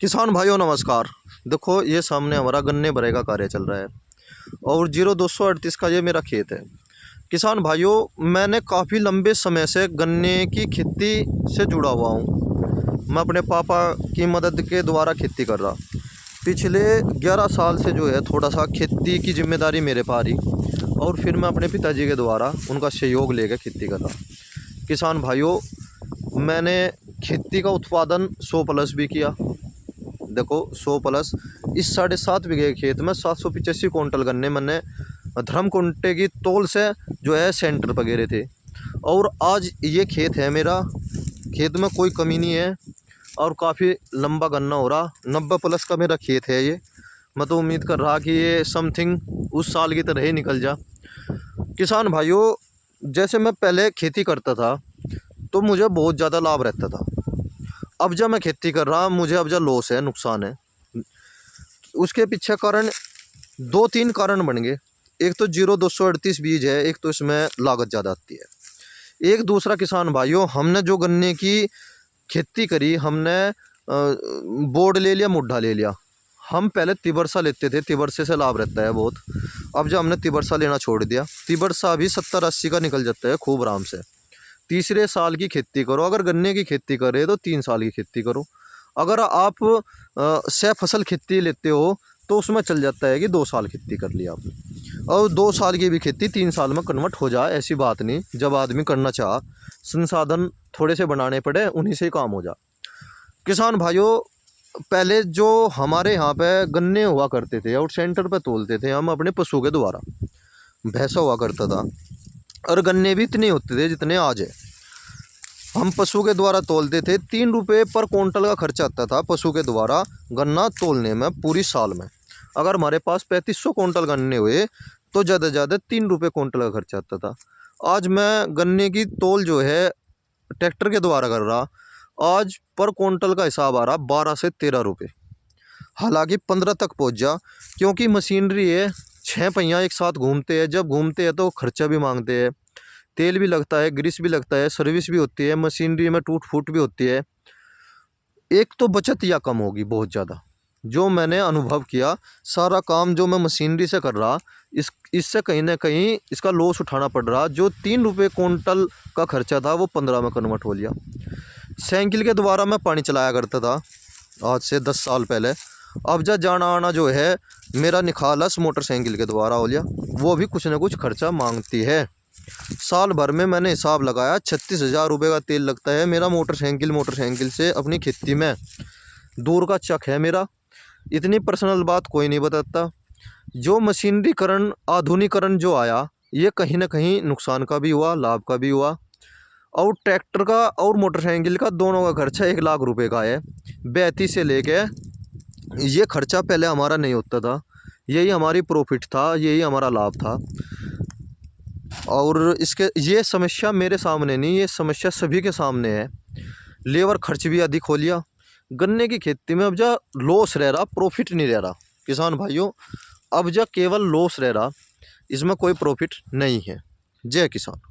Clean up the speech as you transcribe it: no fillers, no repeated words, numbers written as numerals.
किसान भाइयों नमस्कार। देखो ये सामने हमारा गन्ने भरे का कार्य चल रहा है और 0238 का ये मेरा खेत है। किसान भाइयों, मैंने काफ़ी लंबे समय से गन्ने की खेती से जुड़ा हुआ हूँ। मैं अपने पापा की मदद के द्वारा खेती कर रहा। पिछले 11 साल से जो है थोड़ा सा खेती की जिम्मेदारी मेरे पर आ रही और फिर मैं अपने पिताजी के द्वारा उनका सहयोग लेकर खेती कर रहा। किसान भाइयों, मैंने खेती का उत्पादन 100+ भी किया। देखो 100+, इस 7.5 बीघे खेत में 785 क्विंटल गन्ने मैंने धर्म कुंटे की तौल से जो है सेंटर पर गिरे थे। और आज ये खेत है मेरा, खेत में कोई कमी नहीं है और काफ़ी लंबा गन्ना हो रहा। 90+ का मेरा खेत है ये। मैं तो उम्मीद कर रहा कि ये समथिंग उस साल की तरह ही निकल जा। किसान भाइयों, जैसे मैं पहले खेती करता था तो मुझे बहुत ज़्यादा लाभ रहता था। अब जब मैं खेती कर रहा मुझे अब जब लॉस है, नुकसान है। उसके पीछे कारण 2-3 कारण बन गए। एक तो 0238 बीज है, एक तो इसमें लागत ज़्यादा आती है। एक दूसरा किसान भाइयों, हमने जो गन्ने की खेती करी, हमने बोर्ड ले लिया, मुड्ढा ले लिया। हम पहले तिबरसा लेते थे, तिबरसे से लाभ रहता है बहुत। अब जब हमने तिबरसा लेना छोड़ दिया, तिबरसा भी 70-80 का निकल जाता है खूब आराम से। तीसरे साल की खेती करो। अगर गन्ने की खेती करे तो 3 साल की खेती करो। अगर आप सह फसल खेती लेते हो तो उसमें चल जाता है कि 2 साल खेती कर लिया आपने। और 2 साल की भी खेती 3 साल में कन्वर्ट हो जाए, ऐसी बात नहीं। जब आदमी करना चाह, संसाधन थोड़े से बनाने पड़े, उन्हीं से ही काम हो जा। किसान भाइयों, पहले जो हमारे यहाँ पे गन्ने हुआ करते थे और सेंटर पे तोलते थे हम अपने पशु के द्वारा। भैंसा हुआ करता था और गन्ने भी इतने होते थे जितने आज है। हम पशु के द्वारा तोलते थे। 3 रुपये पर क्विंटल का खर्चा आता था पशु के द्वारा गन्ना तोलने में पूरी साल में। अगर हमारे पास 3500 क्विंटल गन्ने हुए तो ज़्यादा से ज़्यादा 3 रुपये क्विंटल का खर्चा आता था। आज मैं गन्ने की तोल जो है ट्रैक्टर के द्वारा कर रहा। आज पर क्विंटल का हिसाब आ रहा 12 से 13 रुपये। हालांकि 15 तक पहुंच जा, क्योंकि मशीनरी है, 6 पहिया एक साथ घूमते हैं। जब घूमते हैं तो खर्चा भी मांगते हैं, तेल भी लगता है, ग्रीस भी लगता है, सर्विस भी होती है, मशीनरी में टूट फूट भी होती है। एक तो बचत या कम होगी बहुत ज़्यादा। जो मैंने अनुभव किया, सारा काम जो मैं मशीनरी से कर रहा, इससे कहीं ना कहीं इसका लॉस उठाना पड़ रहा। जो 3 रुपये क्विंटल का खर्चा था वो 15 में कन्वर्ट हो लिया। साइकिल के द्वारा मैं पानी चलाया करता था आज से 10 साल पहले। अब जा जाना आना जो है मेरा निखालस मोटरसाइकिल के द्वारा हो लिया। वो भी कुछ ना कुछ खर्चा मांगती है। साल भर में मैंने हिसाब लगाया 36,000 रुपये का तेल लगता है मेरा मोटरसाइकिल से अपनी खेती में। दूर का चक है मेरा। इतनी पर्सनल बात कोई नहीं बताता। जो मशीनरीकरण, आधुनिकरण जो आया, ये कहीं ना कहीं नुकसान का भी हुआ, लाभ का भी हुआ। और ट्रैक्टर का और मोटरसाइकिल का दोनों का खर्चा 1 लाख रुपए का है। 32 से लेके ये खर्चा पहले हमारा नहीं होता था। यही हमारी प्रॉफिट था, यही हमारा लाभ था। और इसके ये समस्या मेरे सामने नहीं, ये समस्या सभी के सामने है। लेबर खर्च भी अधिक हो लिया। गन्ने की खेती में अब जा लॉस रह रहा, प्रॉफिट नहीं रह रहा। किसान भाइयों, अब जा केवल लॉस रह रहा, इसमें कोई प्रॉफिट नहीं है। जय किसान।